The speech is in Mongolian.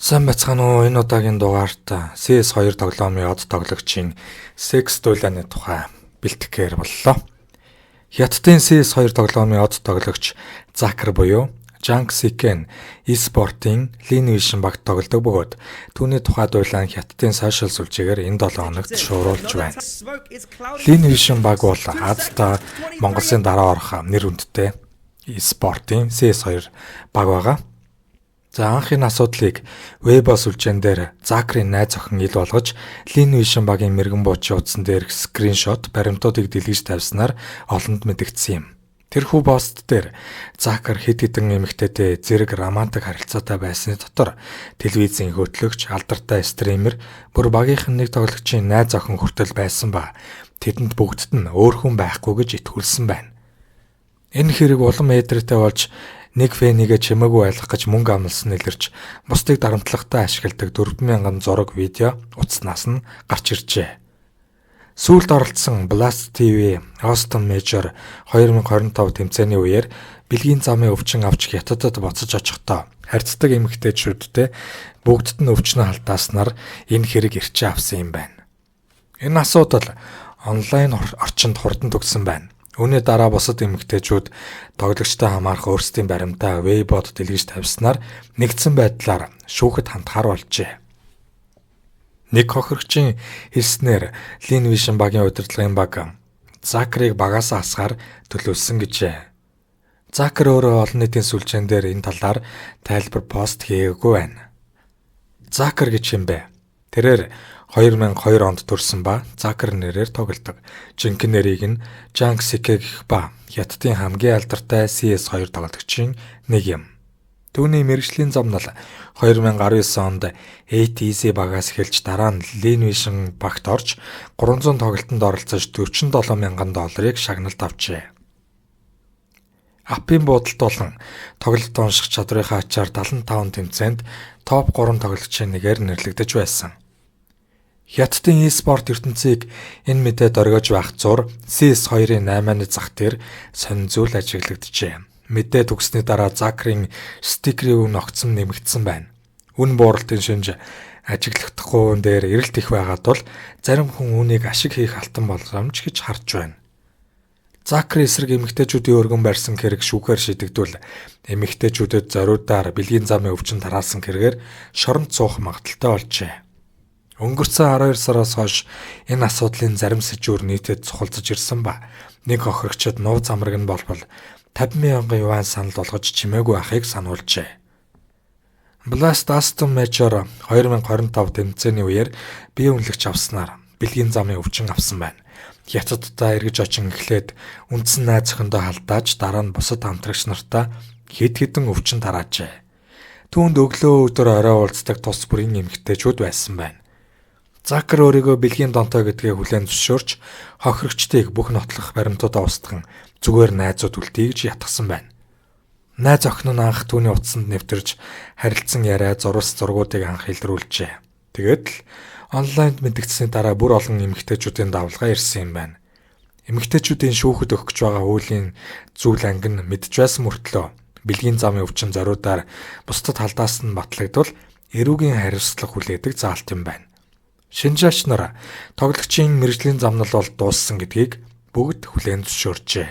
Сайн байцгаана уу? Энэ удаагийн дугаарт CS2 тоглоомын од тоглогчийн секс дулааны тухай бэлтгэхээр боллоо. Хятадын CS2 тоглоомын од тоглогч Закер буюу Jang Seeken e-спортын Lin Vision багт тоглодог бөгөөд түүний тухай дулаан Хятадын сошиал сүлжээгээр энэ 7 хоногт шууруулж байна. Lin Vision баг бол Азтай Монголын дараа орох нэр хүндтэй e-спортын CS2 баг байгаа. За анхны асуудлыг Weibo сүлжээн дээр Закерийн найз охин ил болгож Lin Vision багийн мэрэгэн буучийн утсан дээрх скриншот баримтуудыг дэлгэж тавьснаар олонд мэдэгдсэн юм. Тэрхүү пост дээр Закер хэд хэдэн эмэгтэйтэй зэрэг романтик харилцаатай байсны дотор телевизийн хөтлөгч, алдартай стример, бүр багийнхан нэг тоглогчийн найз охин хүртэл байсан ба тэдэнд бүгдд нь өөр хүн байхгүй гэж итгүүлсэн байна. Энэ хэрэг улам эдрэтэ болж нэг фэнигээ чимээгүй байлгах гэж мөнгө амлсан илэрч бусдыг дарамтлагатай ашигладаг 4,000 зураг видео утаснаас нь гарч иржээ. Сүүлд оролцсон Blast TV Austin Major 2025 тэмцээний үеэр бэлгийн замын өвчин авч Хятадд буцаж очихдоо харьцдаг эмэгтэйчүүдтэй бүгдд нь өвчнөө халтааснаар энэ хэрэг ирчээ авсан юм байна. Энэ асуудал онлайн орчинд хурдан төгссөн байна. Үүний дараа бусад эмэгтэйчүүд тоглогчтой хамаарах өөрсдийн баримтаа Weibo-д дэлгэж тавьснаар нэгдсэн байдлаар шүүхэд хандхаар болжээ. Нэг хохирогчийн хэлснээр Lin Vision багийн удирдлагын баг Закерийг багаас асгаар төлөвлөсөн гэжээ. Закер өөрөө олон нийтийн сүлжээн дээр энэ талаар тайлбар пост хийгээгүй байна. Закер гэж юм бэ? Тэрээр 2002 онд төрсэн ба Закер нэрээр тоглодог. Жинхэнэ нэрийг нь Jang Seeken гэх ба Хятадын хамгийн алдартай CS2 тоглогчийн нэг юм. Түүний мэргэжлийн зам нь 2019 онд ATC багаас эхэлж дараа нь Lin Vision багт орж 300 тоглолтод оролцож $47,000 шагналд авчээ. Аппын буудалд болон тоглолт унших чадрынхаа ачаар 75 тэмцээнд топ 3 тоглогчийн нэгээр нэрлэгдэж байсан. Хятадын e-спорт ертөнцийг энэ мэдээд оргиж байх зур CS2-ын 8-ны зах дээр сонин зүйл ажиглагджээ. Мэдээ төгссөний дараа Закерийн стикерийн үн огцом нэмэгдсэн байна. Үн бууралтын шинж ажиглахдахгүй дээр эрэлт их байгаад бол зарим хүн үүнийг ашиг хийх алтан боломж гэж харж байна. Закер эсрэг эмэгтэйчүүдийн өргөн барьсан хэрэг шүүхээр шийдэгдвэл эмэгтэйчүүдэд зориудаар бэлгийн замын өвчин тараасан хэрэгээр шоронд суух магадaltaй болжээ. Өнгөрсөн 12 сараас хойш энэ асуудлын зарим сэжүүр нийтэд цохолцож ирсэн ба нэг хохирогчид нууц амраг нь болбол 50,000 юань санал болгож чимээгүй ахыг сануулжээ. Blast Austin Major 2025 тэмцээний үеэр бие үнэлэгч авснаар бэлгийн замын өвчин авсан байна. Хятадтай эргэж очин эхлээд үндсэн найз охиндоо халдааж дараа нь бусад хамтрагч нартаа хэд хэдэн өвчин тараажээ. Түүнд өглөө өдөр орой уулздаг тус бүрийн эмэгтэйчүүд байсан байна. Закер өөрийгөө бэлгийн донтой гэдгээ хүлээн зөвшөөрч хохирогчдыг бүх нотлох баримтуудаа устган зүгээр найзууд үлдэе гэж ятгсан байна. Найз охин нь анх түүний утсанд нэвтэрж харилцсан яриа зургуудыг анх илрүүлжээ. Тэгээд л онлайнд мэдэгдсэний дараа бүр олон эмэгтэйчүүдийн давлгаа ирсэн юм байна. Эмэгтэйчүүдийн шүүхэд өгч байгаа хуулийн зүйл анги нь мэдж байсан мөртлөө бэлгийн замын өвчин зориудаар бусдад халдаасан нь батлагдвал эрүүгийн хариуцлага хүлээдэг заалт юм байна. Шинжаач нар тоглогчийн мэргэжлийн замнал бол дууссан гэдгийг бүгд хүлээн зөвшөөржээ.